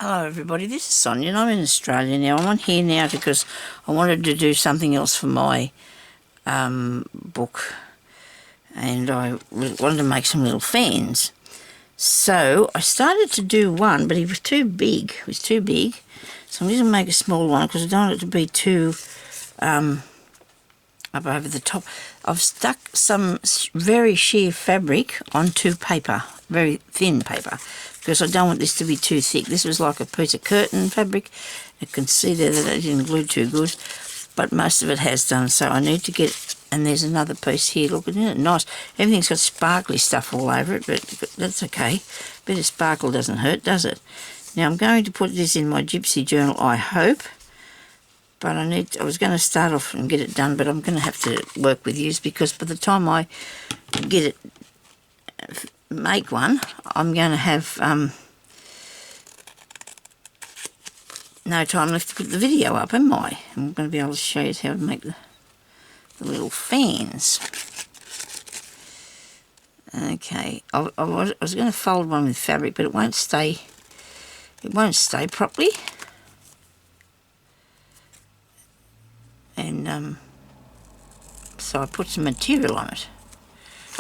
Hello everybody, this is Sonya and I'm in Australia now. I'm on here now because I wanted to do something else for my book, and I wanted to make some little fans. So I started to do one, but he was too big. So I'm just going to make a small one because I don't want it to be too up over the top. I've stuck some very sheer fabric onto paper, very thin paper, because I don't want this to be too thick. This was like a piece of curtain fabric. You can see there that it didn't glue too good, but most of it has done. So I need to get, and there's another piece here. Look, isn't it nice? Everything's got sparkly stuff all over it, but that's okay. A bit of sparkle doesn't hurt, does it? Now I'm going to put this in my Gypsy journal, I hope. But I was going to start off and get it done, but I'm going to have to work with you because by the time I get it, make one, I'm going to have no time left to put the video up, am I? I'm going to be able to show you how to make the little fans. Okay, I was going to fold one with fabric, but it won't stay. It won't stay properly. And so I put some material on it.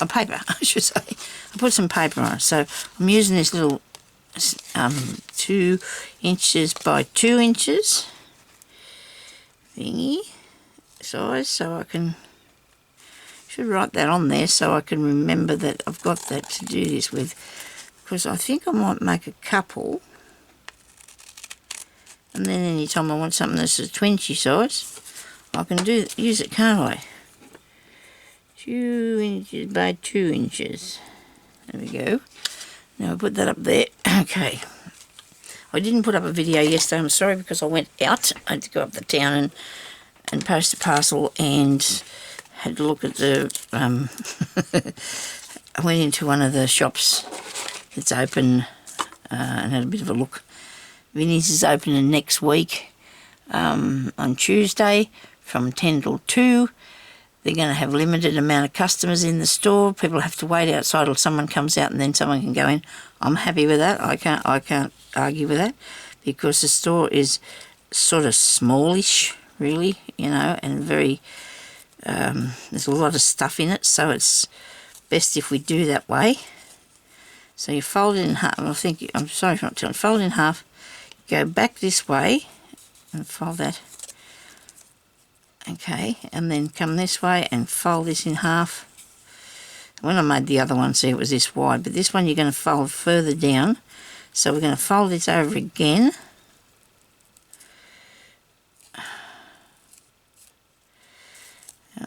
Paper, I should say. I put some paper on it. So I'm using this little 2 inches by 2 inches thingy size, so I should write that on there so I can remember that I've got that to do this with, because I think I might make a couple, and then anytime I want something that's a 20 size, I can use it, can't I? 2 inches by 2 inches. There we go. Now I put that up there. Okay. I didn't put up a video yesterday, I'm sorry, because I went out. I had to go up the town and post a parcel and had to look at the... I went into one of the shops that's open and had a bit of a look. Vinnie's is opening next week on Tuesday from 10 till 2. They're going to have a limited amount of customers in the store. People have to wait outside till someone comes out and then someone can go in. I'm happy with that. I can't argue with that, because the store is sort of smallish, really, you know, and very, there's a lot of stuff in it, so it's best if we do that way. So you fold it in half. I'm sorry for not telling. Fold it in half, go back this way and fold that. Okay, and then come this way and fold this in half. When I made the other one, see, it was this wide, but this one you're going to fold further down. So we're going to fold this over again. I'm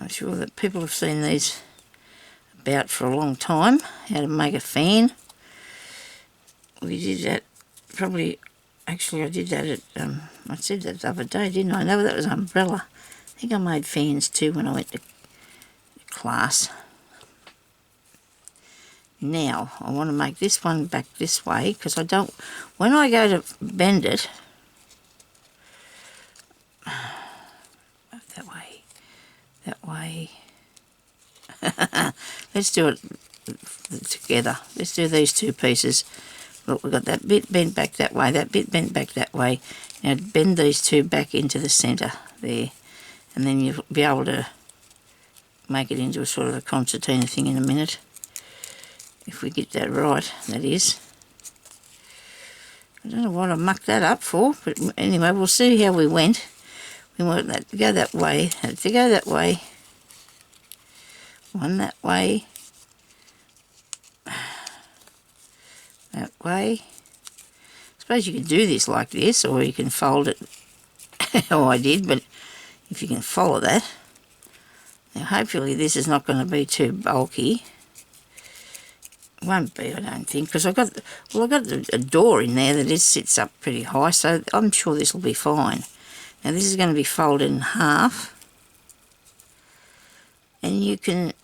sure that people have seen these about for a long time, how to make a fan. We did that probably, actually I did that at, I said that the other day, didn't I? No, that was umbrella. I think I made fans too when I went to class. Now, I want to make this one back this way, because I don't, when I go to bend it, that way, let's do it together. Let's do these two pieces. Look, we've got that bit bent back that way, that bit bent back that way. Now bend these two back into the centre there. And then you'll be able to make it into a sort of a concertina thing in a minute. If we get that right, that is. I don't know what I mucked that up for, but anyway, we'll see how we went. We want that to go that way, that to go that way. One that way. That way. I suppose you can do this like this, or you can fold it how I did, but if you can follow that. Now hopefully this is not going to be too bulky. It won't be, I don't think, because I've got a door in there that sits up pretty high, so I'm sure this will be fine. Now this is going to be folded in half, and you could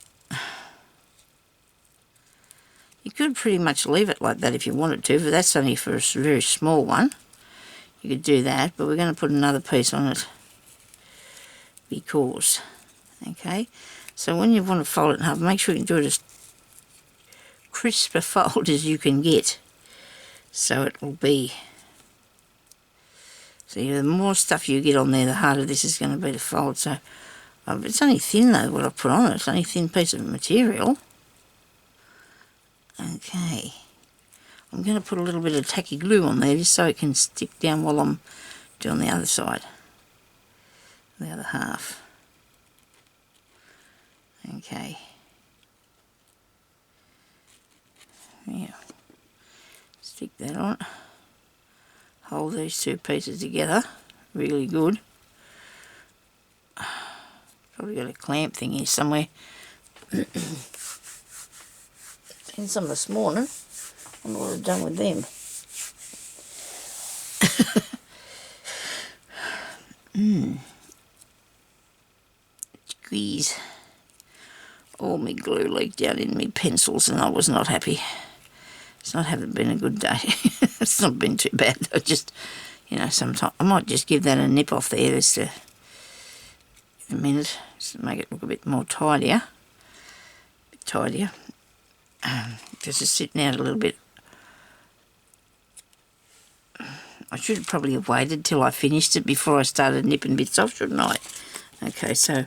pretty much leave it like that if you wanted to, but that's only for a very small one. You could do that, but we're going to put another piece on it. Because, okay, so when you want to fold it in half, make sure you can do it as crisp a fold as you can get, so it will be See, the more stuff you get on there, the harder this is going to be to fold. So it's only thin though, what I've put on it. It's only a thin piece of material. Okay. I'm going to put a little bit of tacky glue on there just so it can stick down while I'm doing the other side. The other half. Okay. Yeah. Stick that on. Hold these two pieces together really good. Probably got a clamp thing here somewhere. Seen some this morning. I wonder what I've done with them. Squeeze. All my glue leaked out in my pencils and I was not happy. It's not having been a good day. It's not been too bad. I just, you know, sometimes I might just give that a nip off there just in a minute, just to make it look a bit more tidier. Just sitting out a little bit. I should probably have waited till I finished it before I started nipping bits off, shouldn't I? Okay, so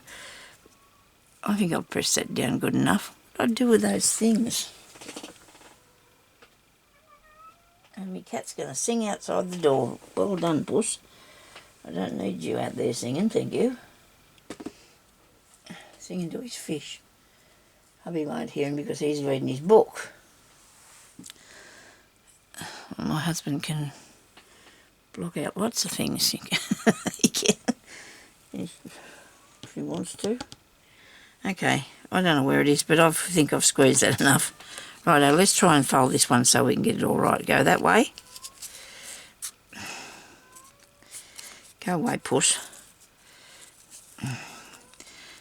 I think I'll press that down good enough. What do I do with those things? And my cat's going to sing outside the door. Well done, Puss. I don't need you out there singing, thank you. Singing to his fish. Hubby won't hear him because he's reading his book. Well, my husband can block out lots of things. He can. If he wants to. Okay, I don't know where it is, but I think I've squeezed that enough. Righto, let's try and fold this one so we can get it all right. Go that way. Go away, Puss.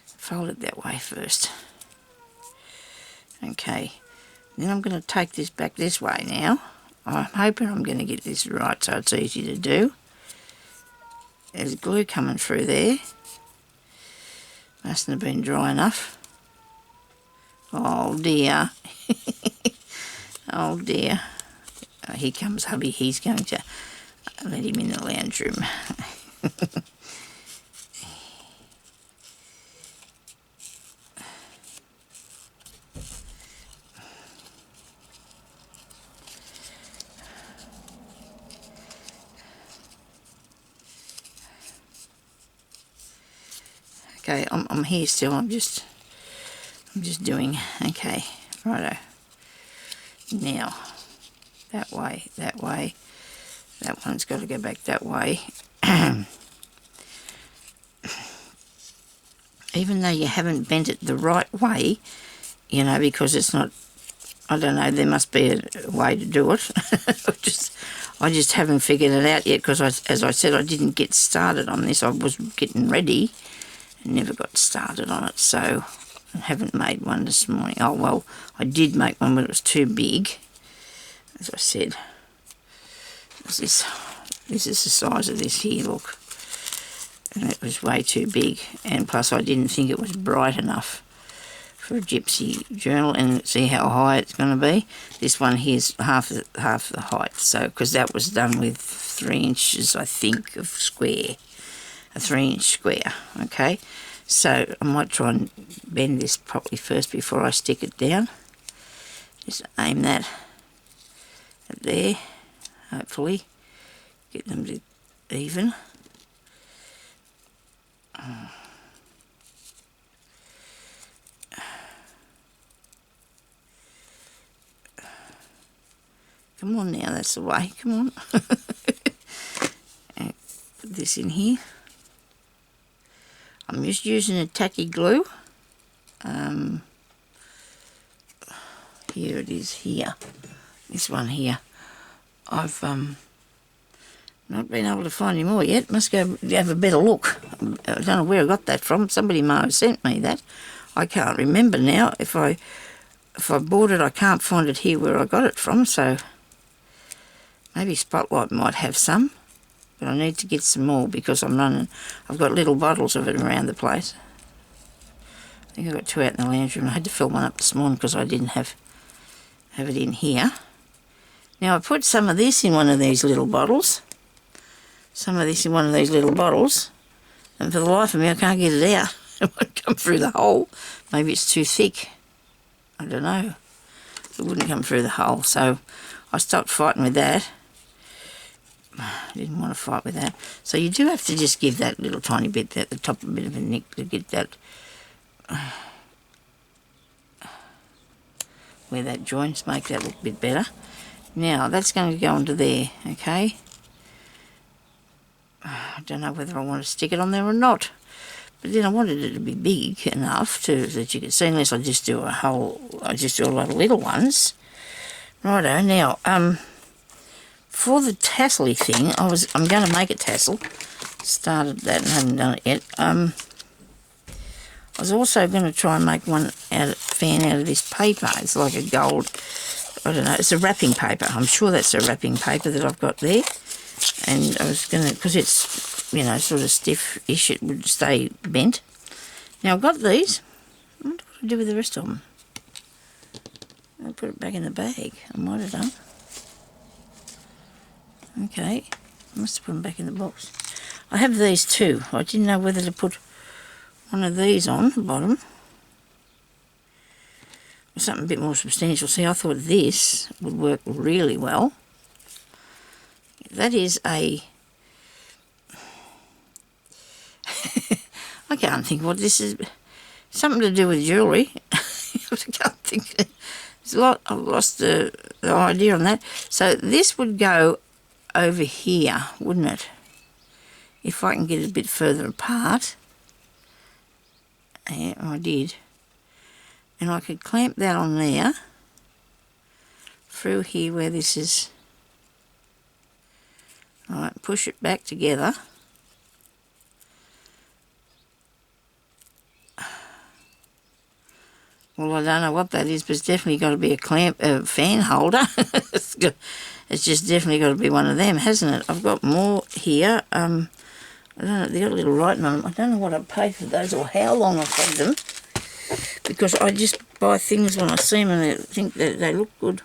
Fold it that way first. Okay, then I'm going to take this back this way now. I'm hoping I'm going to get this right so it's easy to do. There's glue coming through there. Mustn't have been dry enough. Oh dear. Oh dear. Oh, here comes hubby. He's going to let him in the lounge room. Okay, I'm here still. I'm just doing. Okay, righto. Now, that way. That one's got to go back that way. Even though you haven't bent it the right way, you know, because it's not, I don't know, there must be a way to do it. I just haven't figured it out yet because, as I said, I didn't get started on this. I was getting ready and never got started on it, so I haven't made one this morning. Oh, well, I did make one, but it was too big, as I said. This is the size of this here, look. And it was way too big, and plus I didn't think it was bright enough for a Gypsy journal. And see how high it's going to be. This one here's half the height, so because that was done with 3 inches, I think, of square, a 3-inch square. Okay, so I might try and bend this properly first before I stick it down. Just aim that at there. Hopefully, get them to even. Come on now, that's the way, come on. And put this in here. I'm just using a tacky glue. Here it is here. This one here. I've not been able to find any more yet. Must go have a better look. I don't know where I got that from. Somebody might have sent me that. I can't remember now. If I bought it, I can't find it here where I got it from, so maybe Spotlight might have some. But I need to get some more because I've got little bottles of it around the place. I think I got 2 out in the lounge room. I had to fill one up this morning because I didn't have it in here. Now I put some of this in one of these little bottles. some of this in one of these little bottles, and for the life of me I can't get it out. It won't come through the hole. Maybe it's too thick. I don't know. It wouldn't come through the hole, so I stopped fighting with that. I didn't want to fight with that. So you do have to just give that little tiny bit at the top, a bit of a nick to get that where that joints, make that look a bit better. Now that's going to go onto there, okay? I don't know whether I want to stick it on there or not, but then I wanted it to be big enough that you could see, unless I just do a lot of little ones. Righto, now for the tassel-y thing, I'm going to make a tassel. Started that and haven't done it yet. I was also going to try and make one fan out of this paper. It's like a gold, I don't know, it's a wrapping paper. I'm sure that's a wrapping paper that I've got there. And I was going to, because it's, you know, sort of stiff-ish, it would stay bent. Now I've got these. I wonder what to do with the rest of them. I'll put it back in the bag. I might have done. Okay, I must have put them back in the box. I have these too. I didn't know whether to put one of these on the bottom or something a bit more substantial. See, I thought this would work really well. That is a... I can't think what this is. Something to do with jewellery. I can't think. There's a lot. I've lost the idea on that. So this would go over here, wouldn't it? If I can get it a bit further apart. Yeah, I did. And I could clamp that on there. Through here where this is. Alright, push it back together. Well, I don't know what that is, but it's definitely got to be a fan holder. It's just definitely got to be one of them, hasn't it? I've got more here. I don't know, they've got a little writing on them. I don't know what I paid for those or how long I've had them, because I just buy things when I see them and I think that they look good.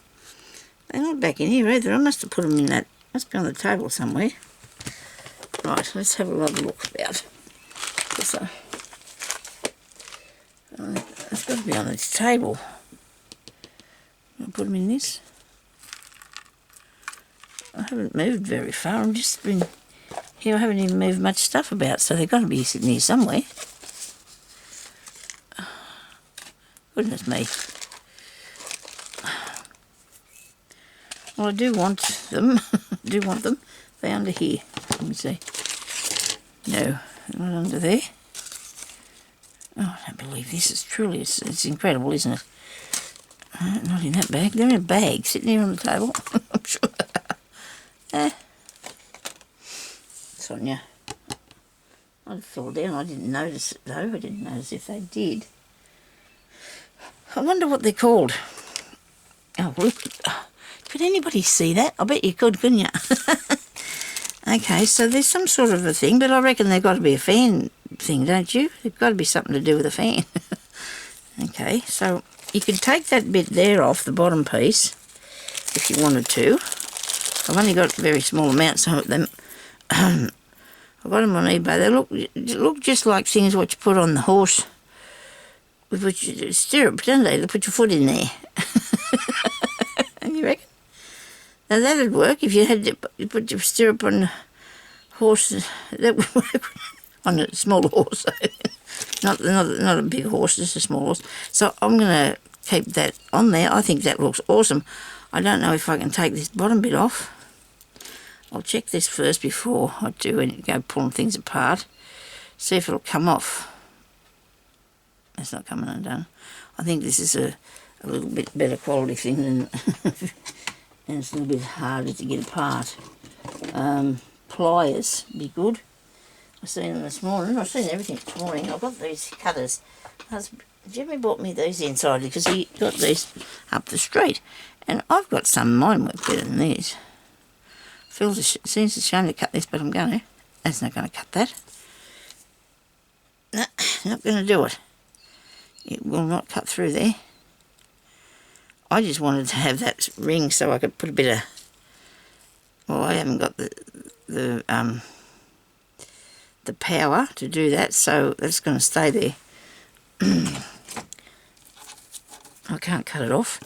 They're not back in here either. I must have put them in that. Must be on the table somewhere. Right, let's have a look about. It's got to be on this table. I'll put them in this. I haven't moved very far. I've just been here. I haven't even moved much stuff about, so they've got to be sitting here somewhere. Goodness me. Well, I do want them. They're under here. Let me see. No, they're not under there. Oh, I don't believe this. It's incredible, isn't it? Not in that bag. They're in a bag, sitting here on the table. I'm sure. Sonya. I'd fall down. I didn't notice it, though. I didn't notice if they did. I wonder what they're called. Oh, look. Could anybody see that? I bet you could, couldn't you? Okay, so there's some sort of a thing, but I reckon they've got to be a fan thing, don't you? There's got to be something to do with a fan. Okay, so you could take that bit there off, the bottom piece, if you wanted to. I've only got a very small amount, some of them. I got them on eBay. They look just like things what you put on the horse. We put stirrup, don't they? They put your foot in there. You reckon? Now that'd work if you had to put your stirrup on the horse. That would work on a small horse. not a big horse, just a small horse. So I'm going to keep that on there. I think that looks awesome. I don't know if I can take this bottom bit off. I'll check this first before I do and go pulling things apart. See if it'll come off. It's not coming undone. I think this is a little bit better quality thing than and it's a little bit harder to get apart. Pliers be good. I've seen them this morning. I've seen everything this morning. I've got these cutters. Jimmy bought me these inside because he got these up the street. And I've got some. Mine work better than these. Seems a shame to cut this, but I'm going to. That's not going to cut that. No, not going to do it. It will not cut through there. I just wanted to have that ring so I could put a bit of... Well, I haven't got the the power to do that, so that's going to stay there. I can't cut it off.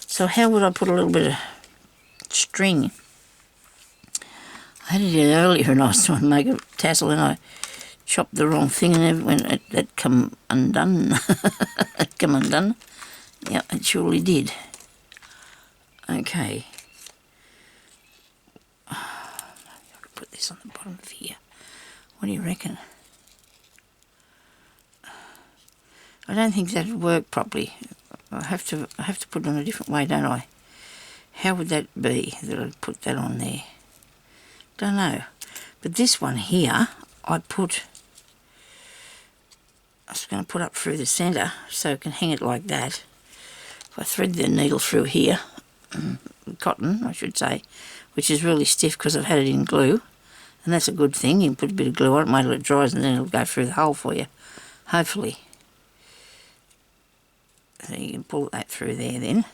So how would I put a little bit of string? I had it in earlier and I was trying to make a tassel and I chopped the wrong thing and it come undone. It come undone. Yeah, it surely did. Okay. I could put this on the bottom of here. What do you reckon? I don't think that'd work properly. I have to put it on a different way, don't I? How would that be that I'd put that on there? Don't know. But this one here, I was going to put up through the centre so I can hang it like that. If I thread the needle through here, cotton I should say, which is really stiff because I've had it in glue, and that's a good thing. You can put a bit of glue on it, wait till it dries, and then it'll go through the hole for you, hopefully. So you can pull that through there then.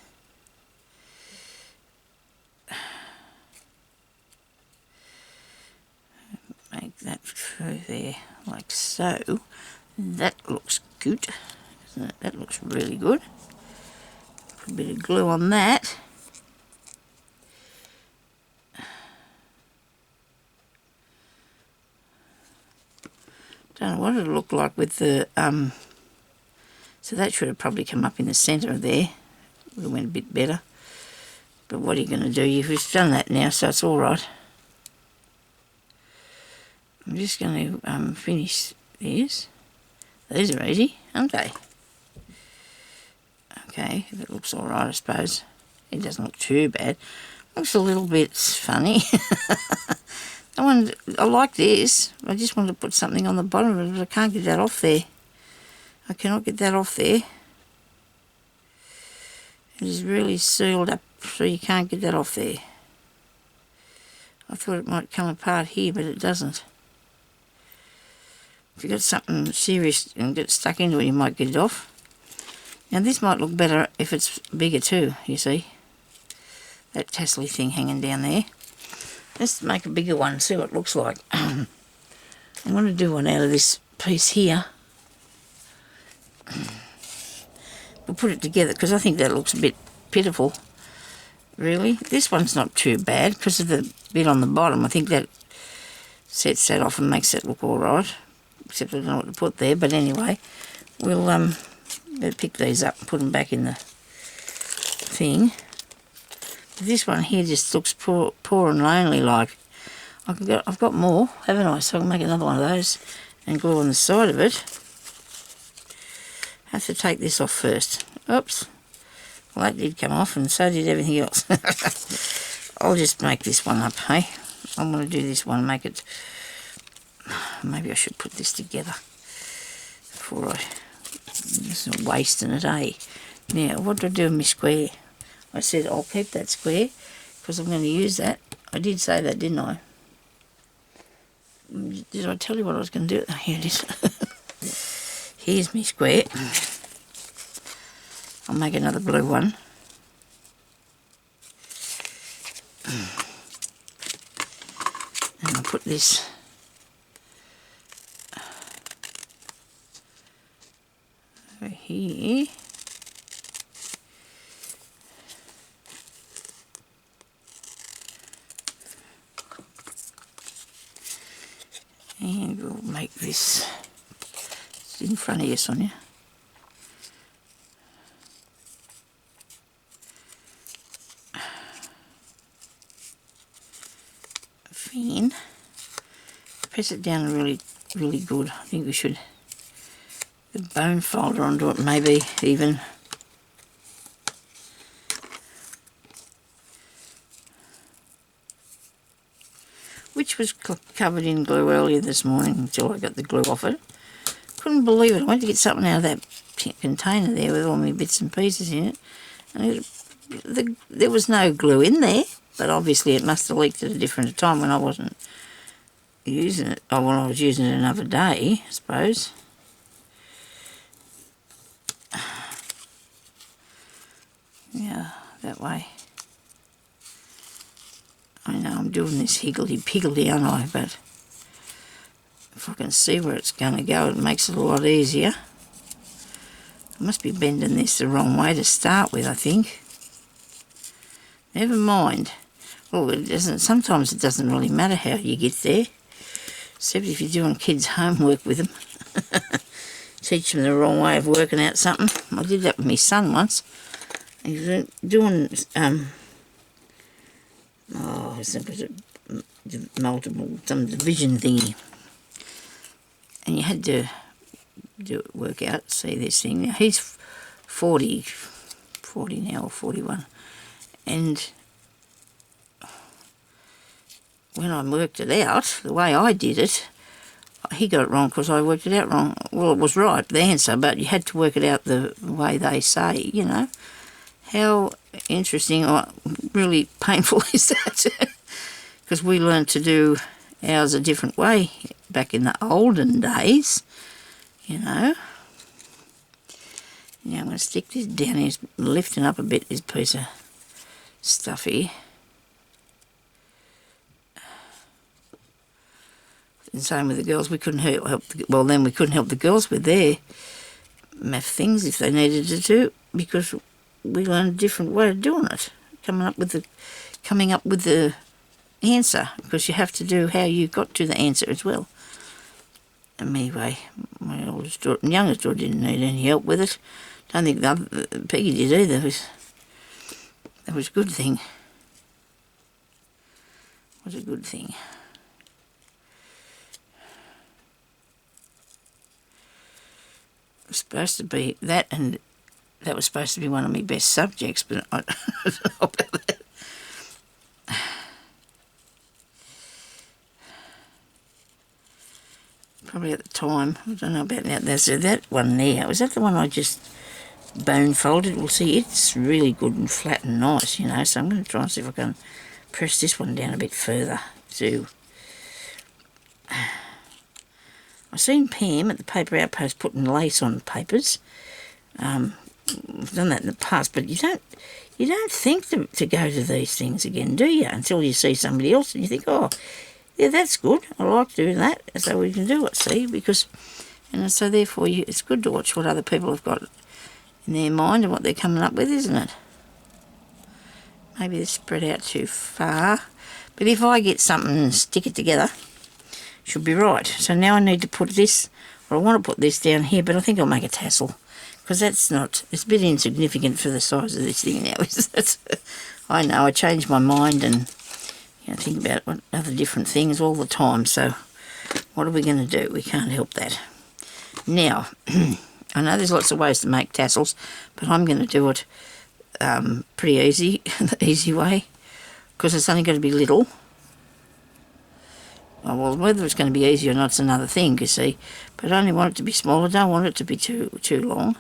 Make that through there like so. That looks good, doesn't it? That looks really good. Put a bit of glue on that. Don't know what it'll look like with the so that should have probably come up in the centre of there. It went a bit better. But what are you going to do? You've done that now, so it's all right. I'm just going to finish these. These are easy, aren't they? Okay, that looks all right, I suppose. It doesn't look too bad. Looks a little bit funny. I like this. I just want to put something on the bottom of it, but I can't get that off there. I cannot get that off there. It is really sealed up, so you can't get that off there. I thought it might come apart here, but it doesn't. If you've got something serious and get stuck into it, you might get it off. Now this might look better if it's bigger too, you see. That tassel thing hanging down there. Let's make a bigger one and see what it looks like. I'm going to do one out of this piece here. We'll put it together because I think that looks a bit pitiful, really. This one's not too bad because of the bit on the bottom. I think that sets that off and makes it look all right, except I don't know what to put there. But anyway, we'll pick these up and put them back in the thing. This one here just looks poor and lonely like. I've got more, haven't I? So I'll make another one of those and glue on the side of it. Have to take this off first. Oops. Well, that did come off and so did everything else. I'll just make this one up, hey? I'm going to do this one, make it... Maybe I should put this together before I... There's no waste in it, eh? Now, what do I do with my square? I said I'll keep that square because I'm going to use that. I did say that, didn't I? Did I tell you what I was going to do? Oh, here it is. Here's my square. I'll make another blue one. And I'll put this over here. And we'll make this in front of you, Sonia. Fin. Press it down really, really good. I think we should put a bone folder onto it, maybe even. Which was covered in glue earlier this morning until I got the glue off it. Couldn't believe it. I went to get something out of that container there with all my bits and pieces in it. And there was no glue in there, but obviously it must have leaked at a different time when I wasn't using it. Oh, when I was using it another day, I suppose. Yeah, that way. I know I'm doing this higgledy-piggledy, aren't I? But if I can see where it's going to go, it makes it a lot easier. I must be bending this the wrong way to start with, I think. Never mind. Well, it doesn't. Sometimes it doesn't really matter how you get there, except if you're doing kids' homework with them. Teach them the wrong way of working out something. I did that with my son once. He was doing some division thingy, and you had to work out, see this thing. Now he's 40 now, or 41, and when I worked it out, the way I did it, he got it wrong because I worked it out wrong. Well, it was right, the answer, but you had to work it out the way they say, you know. How interesting or really painful is that? Because we learned to do ours a different way back in the olden days, you know. Now I'm going to stick this down here, lifting up a bit, this piece of stuff here. And same with the girls, we couldn't help we couldn't help the girls with their math things if they needed to do, because we learned a different way of doing it, coming up with the answer, because you have to do how you got to the answer as well. And anyway, my oldest daughter and youngest daughter didn't need any help with it. Don't think Peggy did either. That was a good thing. It was a good thing. It was supposed to be that, and that was supposed to be one of my best subjects, but I don't know about that. Probably at the time, I don't know about now. There's that one there. Was that the one I just bone folded? Well, see, it's really good and flat and nice, you know, so I'm going to try and see if I can press this one down a bit further too. I've seen Pam at the Paper Outpost putting lace on papers. I've done that in the past, but you don't think to go to these things again, do you? Until you see somebody else and you think, oh, yeah, that's good. I like doing that, so we can do it. See, because, and so therefore, it's good to watch what other people have got in their mind and what they're coming up with, isn't it? Maybe they're spread out too far, but if I get something and stick it together, should be right. So now I need to put this, or I want to put this down here, but I think I'll make a tassel, because that's not, it's a bit insignificant for the size of this thing now, isn't it? I know, I change my mind and, you know, think about what other different things all the time, so what are we going to do? We can't help that. Now, I know there's lots of ways to make tassels, but I'm going to do it pretty easy, the easy way, because it's only going to be little. Oh, well, whether it's going to be easy or not is another thing, you see. But I only want it to be small. I don't want it to be too long.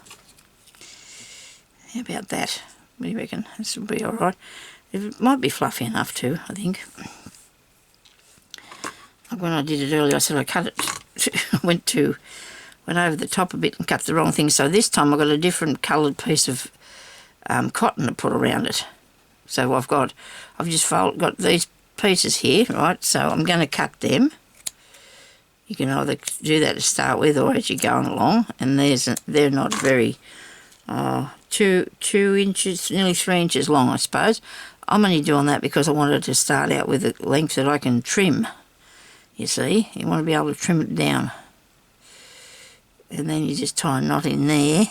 How about that? What do you reckon? This will be all right. It might be fluffy enough too, I think. Like when I did it earlier, I said I cut it. went over the top a bit and cut the wrong thing. So this time I've got a different coloured piece of cotton to put around it. So I've got these pieces here, right? So I'm going to cut them. You can either do that to start with or as you're going along, and they're not very 2 inches, nearly 3 inches long, I suppose. I'm only doing that because I wanted to start out with a length that I can trim. You see, you want to be able to trim it down, and then you just tie a knot in there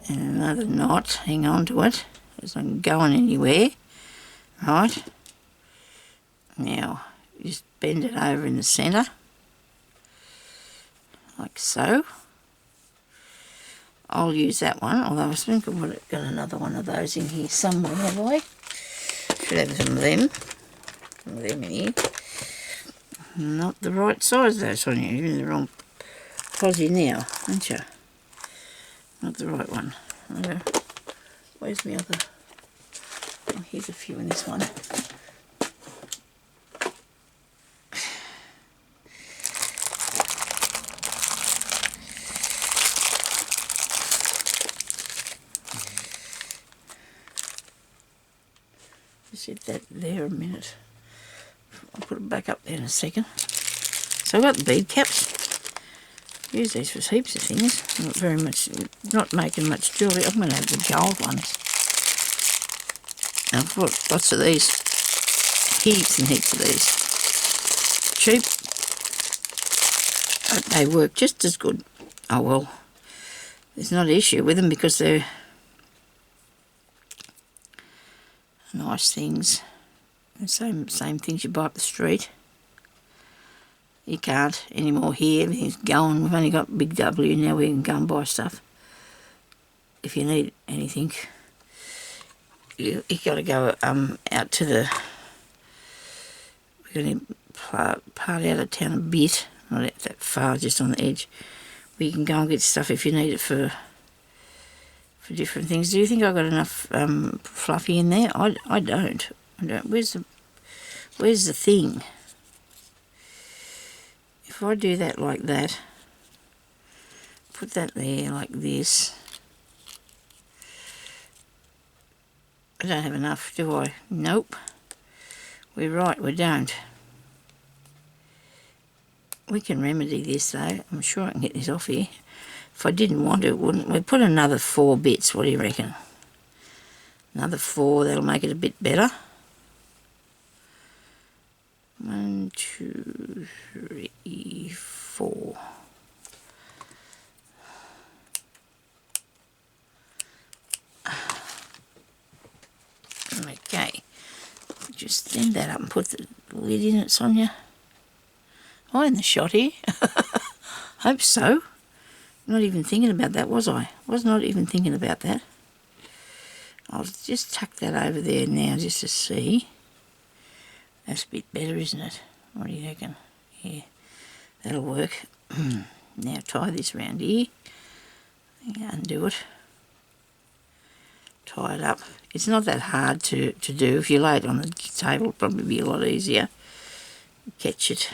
and another knot. Hang on to it, it's not going anywhere. Right, now just bend it over in the centre, like so. I'll use that one, although I think I've got another one of those in here somewhere, have I? Should have some of them in here. Not the right size though, Sonya, you're in the wrong posy now, aren't you? Not the right one. Where's my other? Oh, here's a few in this one. Just hit that there a minute. I'll put it back up there in a second. So I've got the bead caps. Use these for heaps of things. Not very much, not making much jewellery. I'm going to have the gold ones. I've bought lots of these. Heaps and heaps of these. Cheap. But they work just as good. Oh well. There's not an issue with them because they're nice things. The same things you buy up the street. You can't anymore here. Everything's going. We've only got Big W now. We can go and buy stuff. If you need anything, you got to go out to the. We're going to part out of town a bit, not out that far, just on the edge. Where you can go and get stuff if you need it for different things. Do you think I've got enough fluffy in there? I don't. Where's the thing? If I do that like that, put that there like this. I don't have enough, do I? Nope. We're right, we don't. We can remedy this though. I'm sure I can get this off here. If I didn't want to, it wouldn't. We put another 4 bits. What do you reckon? Another 4, that'll make it a bit better. 1, 2, 3, 4. Okay. Just stand that up and put the lid in it, Sonya. Am I in the shot here? Hope so. Not even thinking about that, was I? Was not even thinking about that. I'll just tuck that over there now just to see. That's a bit better, isn't it? What do you reckon? Yeah, that'll work. Now tie this around here. Undo it. Tie it up. It's not that hard to do. If you lay it on the table, it'll probably be a lot easier. Catch it.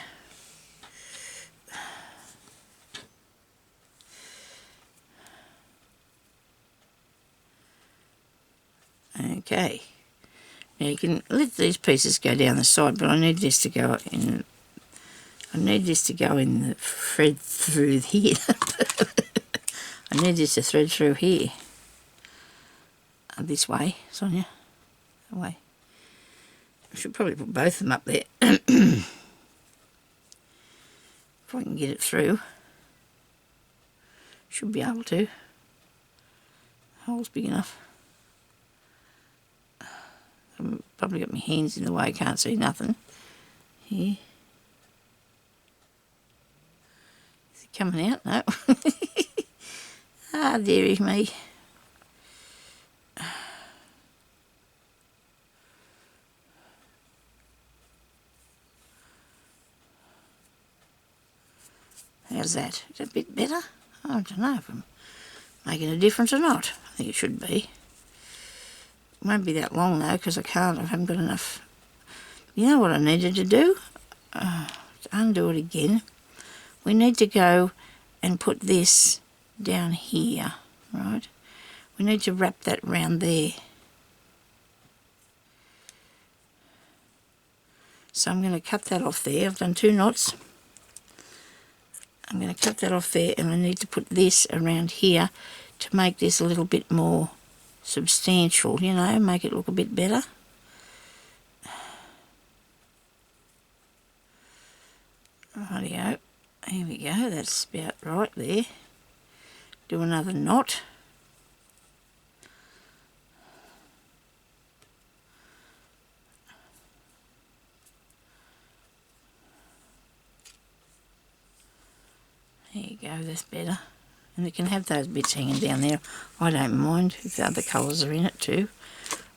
Okay. Now you can let these pieces go down the side, but I need this to go in. I need this to go in the thread through here. I need this to thread through here. This way, Sonya. That way. I should probably put both of them up there. If I can get it through. Should be able to. The hole's big enough. I've probably got my hands in the way, can't see nothing. Here. Is it coming out? No. Ah, dearie me. How's that? Is that a bit better? I don't know if I'm making a difference or not. I think it should be. It won't be that long though, because I haven't got enough. You know what I needed to do? To undo it again. We need to go and put this down here, right? We need to wrap that round there. So I'm going to cut that off there. I've done 2 knots. I'm going to cut that off there, and I need to put this around here to make this a little bit more substantial, you know, make it look a bit better. Rightio, here we go, that's about right there. Do another knot. There you go, that's better. And you can have those bits hanging down there. I don't mind if the other colours are in it too.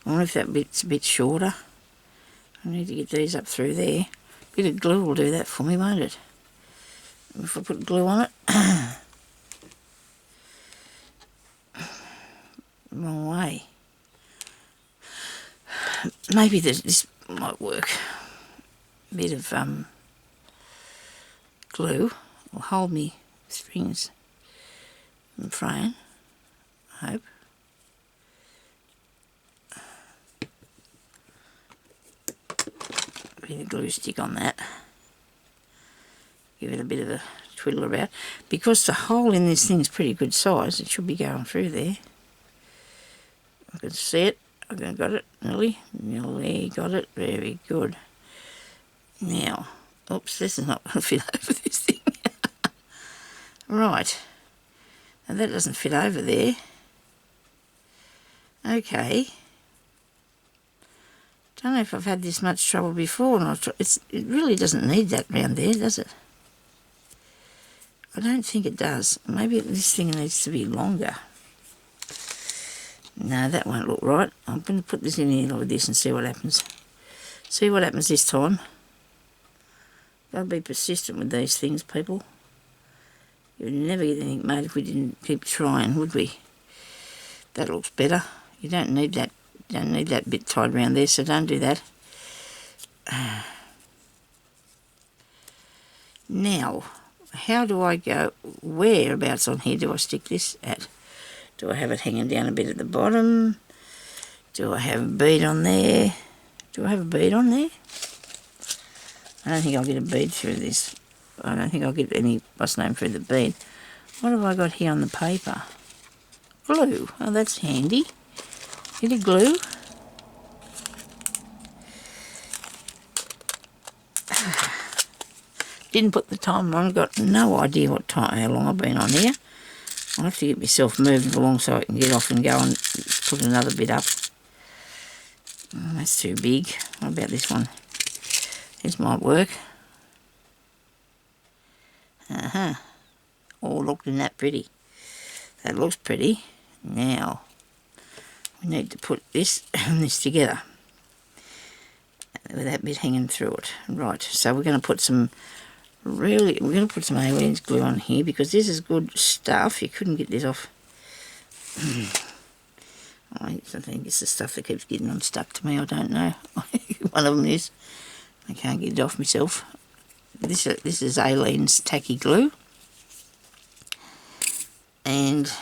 I wonder if that bit's a bit shorter. I need to get these up through there. A bit of glue will do that for me, won't it? If I put glue on it. Wrong way. Maybe this might work. A bit of glue will hold me strings from fraying, I hope. A bit of glue stick on that. give it a bit of a twiddle about. Because the hole in this thing is pretty good size, it should be going through there. I can see it. I got it, nearly got it, very good. Now, oops, this is not going to fit over this thing. Right, now that doesn't fit over there. Okay. Don't know if I've had this much trouble before, and it really doesn't need that round there, does it? I don't think it does. Maybe this thing needs to be longer. No, that won't look right. I'm going to put this in here with this and see what happens. See what happens this time. Gotta be persistent with these things, people. You'd never get anything made if we didn't keep trying, would we? That looks better. You don't need that. You don't need that bit tied around there, so don't do that. Now, how do I go? Whereabouts on here do I stick this at? Do I have it hanging down a bit at the bottom? Do I have a bead on there? Do I have a bead on there? I don't think I'll get a bead through this. I don't think I'll get any, what's name, through the bead. What have I got here on the paper? Glue. Oh, that's handy. Bit of glue. Didn't put the timer on. Got no idea what time, how long I've been on here. I'll have to get myself moving along so I can get off and go and put another bit up. Oh, that's too big. What about this one? This might work. Oh, look, isn't that pretty? That looks pretty. Now, we need to put this and this together with that bit hanging through it. Right, so we're going to put some we're going to put some aliens glue on here because this is good stuff. You couldn't get this off. I think it's the stuff that keeps getting unstuck to me. I don't know. One of them is. I can't get it off myself. This is Aleen's tacky glue. And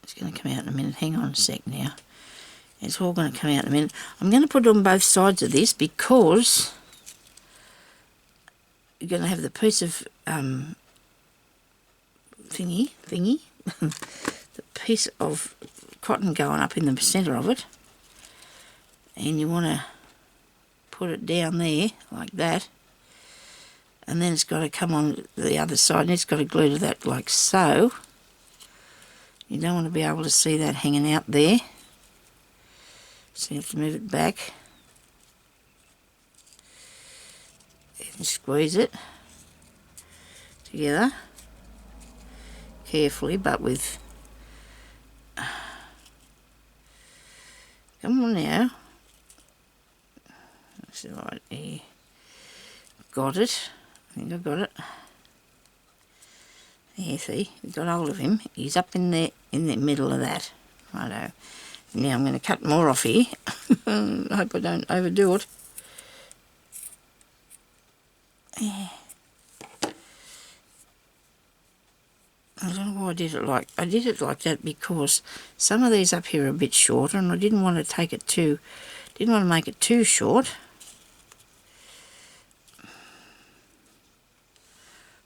it's going to come out in a minute. Hang on a sec now. It's all going to come out in a minute. I'm going to put it on both sides of this because you're going to have the piece of thingy, the piece of cotton going up in the centre of it, and you want to put it down there like that, and then it's got to come on the other side and it's got to glue to that like so. You don't want to be able to see that hanging out there, so you have to move it back and squeeze it together carefully, but with come on now. That's right here. Got it. I think I got it. There, see, we got hold of him. He's up in the middle of that. Righto. Now I'm going to cut more off here. I hope I don't overdo it. Yeah. I don't know why I did it like that because some of these up here are a bit shorter, and I didn't want to make it too short.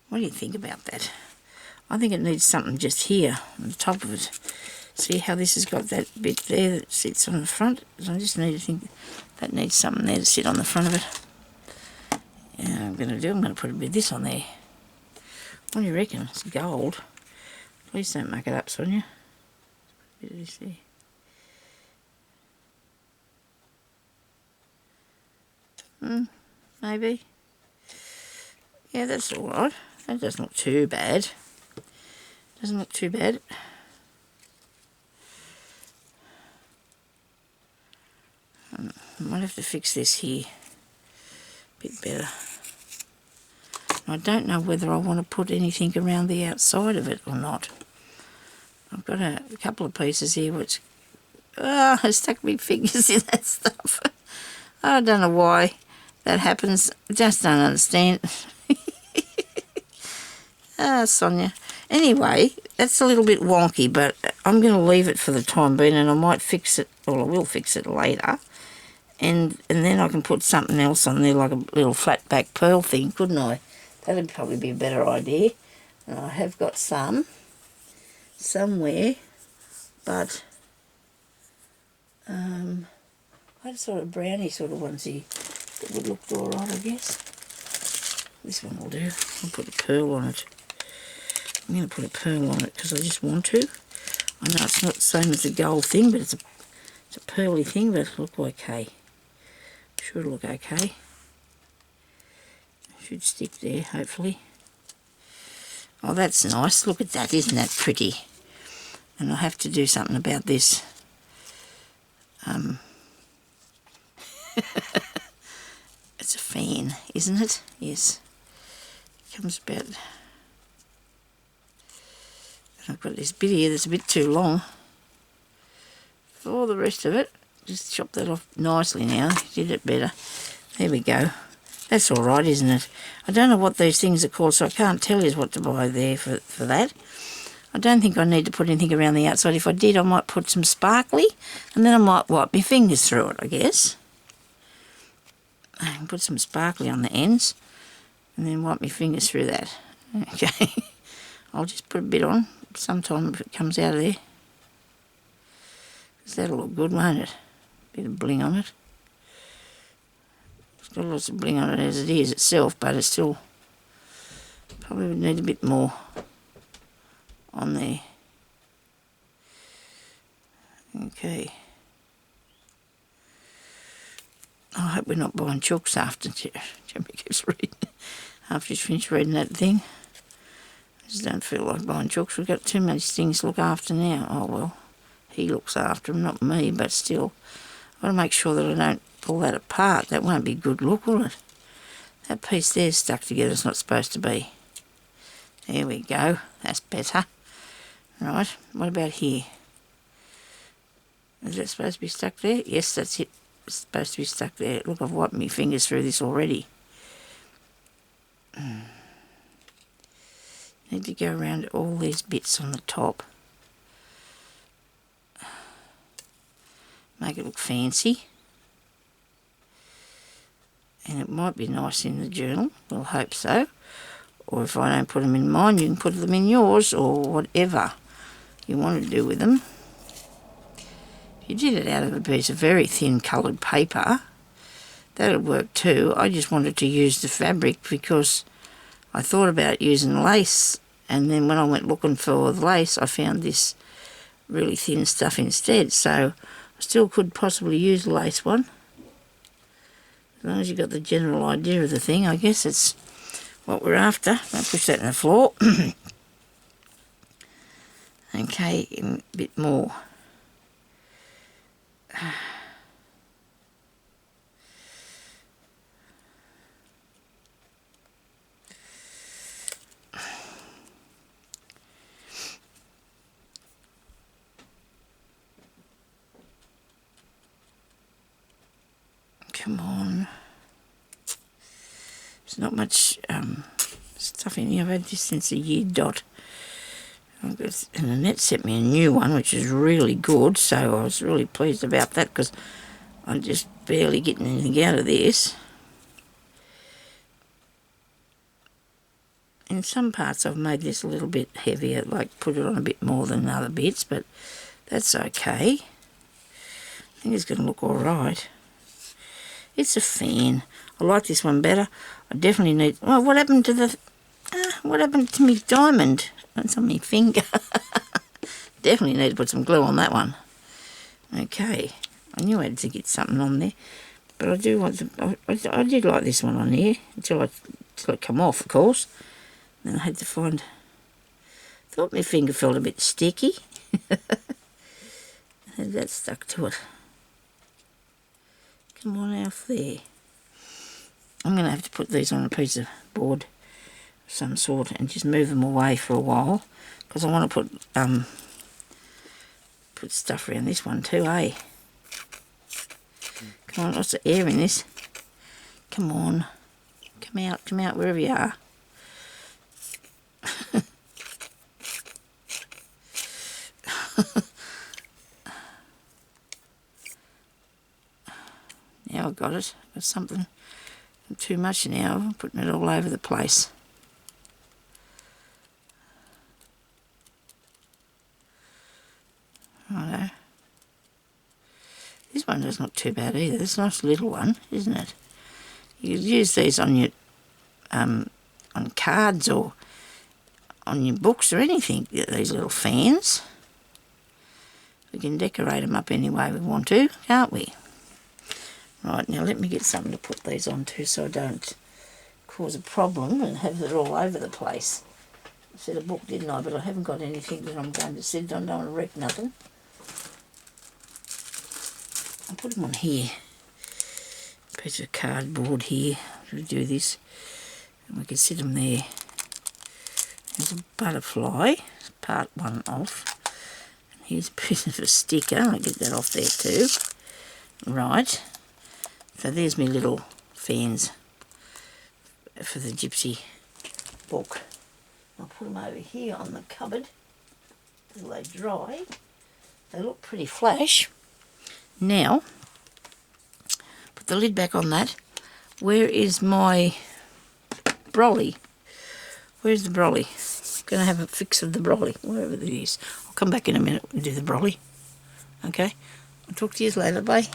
What do you think about that? I think it needs something just here on the top of it. See how this has got that bit there that sits on the front? So I just need to think that needs something there to sit on the front of it. Yeah, I'm going to put a bit of this on there. What do you reckon? It's gold. Please don't muck it up, Sonia. A bit of this there. Maybe. Yeah, that's all right. That doesn't look too bad. Doesn't look too bad. I might have to fix this here a bit better. I don't know whether I want to put anything around the outside of it or not. I've got a couple of pieces here which I stuck my fingers in that stuff. I don't know why that happens. I just don't understand. Sonia. Anyway, that's a little bit wonky, but I'm going to leave it for the time being, and I might fix it, or I will fix it later, and then I can put something else on there, like a little flat back pearl thing, couldn't I? That'd probably be a better idea. And I have got some somewhere, but I had a sort of brownie sort of onesie that would look alright, I guess. This one will do. I'll put a pearl on it. I'm going to put a pearl on it because I just want to. I know it's not the same as the gold thing, but it's a pearly thing, but it'll look okay. Sure it'll look okay. Should stick there, hopefully. Oh, that's nice. Look at that. Isn't that pretty? And I'll have to do something about this. It's a fan, isn't it? Yes. It comes about... I've got this bit here that's a bit too long. For the rest of it, just chop that off nicely now. Did it better. There we go. That's all right, isn't it? I don't know what these things are called, so I can't tell you what to buy there for that. I don't think I need to put anything around the outside. If I did, I might put some sparkly, and then I might wipe my fingers through it, I guess. And put some sparkly on the ends, and then wipe my fingers through that. Okay. I'll just put a bit on sometime if it comes out of there. Because that'll look good, won't it? Bit of bling on it. It's got lots of bling on it as it is itself, but it still probably would need a bit more on there. Okay. I hope we're not buying chooks after Jimmy keeps reading. After he's finished reading that thing. I just don't feel like buying chooks. We've got too many things to look after now. Oh well, he looks after them, not me, but still. I've got to make sure that I don't pull that apart. That won't be a good look, will it? That piece there's stuck together. It's not supposed to be. There we go. That's better. Right, what about here? Is that supposed to be stuck there? Yes, that's it. It's supposed to be stuck there. Look, I've wiped my fingers through this already. Need to go around all these bits on the top. Make it look fancy. And it might be nice in the journal. We'll hope so. Or if I don't put them in mine, you can put them in yours, or whatever you want to do with them. If you did it out of a piece of very thin coloured paper, that would work too. I just wanted to use the fabric because I thought about using lace, and then when I went looking for the lace, I found this really thin stuff instead. So I still could possibly use a lace one. As long as you got the general idea of the thing, I guess it's what we're after. I'll push that in the floor. Okay, a bit more. Come on. There's not much stuff in here. I've had this since a year dot. And Annette sent me a new one, which is really good, so I was really pleased about that because I'm just barely getting anything out of this. In some parts I've made this a little bit heavier, like put it on a bit more than other bits, but that's okay. I think it's going to look alright. It's a fan. I like this one better. I definitely need... Oh, what happened to the... what happened to me diamond? It's on my finger. Definitely need to put some glue on that one. Okay. I knew I had to get something on there. But I do want the... I did like this one on here. Until it come off, of course. Then I had to find... Thought my finger felt a bit sticky. And that stuck to it. Come on off there. I'm going to have to put these on a piece of board of some sort and just move them away for a while because I want to put stuff around this one too, eh? Come on, lots of air in this. Come on. Come out wherever you are. Now I've got it. Got something too much now. I'm putting it all over the place. Righto. This one is not too bad either. It's a nice little one, isn't it? You could use these on your on cards or on your books or anything. These little fans. We can decorate them up any way we want to, can't we? Right, now let me get something to put these onto so I don't cause a problem and have it all over the place. I said a book, didn't I? But I haven't got anything that I'm going to sit on. I don't want to wreck nothing. I'll put them on here. Piece of cardboard here to do this. And we can sit them there. There's a butterfly. It's part one off. And here's a piece of a sticker. I'll get that off there too. Right. So there's my little fans for the Gypsy book. I'll put them over here on the cupboard until they dry. They look pretty flash. Now, put the lid back on that. Where is my brolly? Where's the brolly? I'm going to have a fix of the brolly, wherever it is. I'll come back in a minute and do the brolly. Okay? I'll talk to you later. Bye.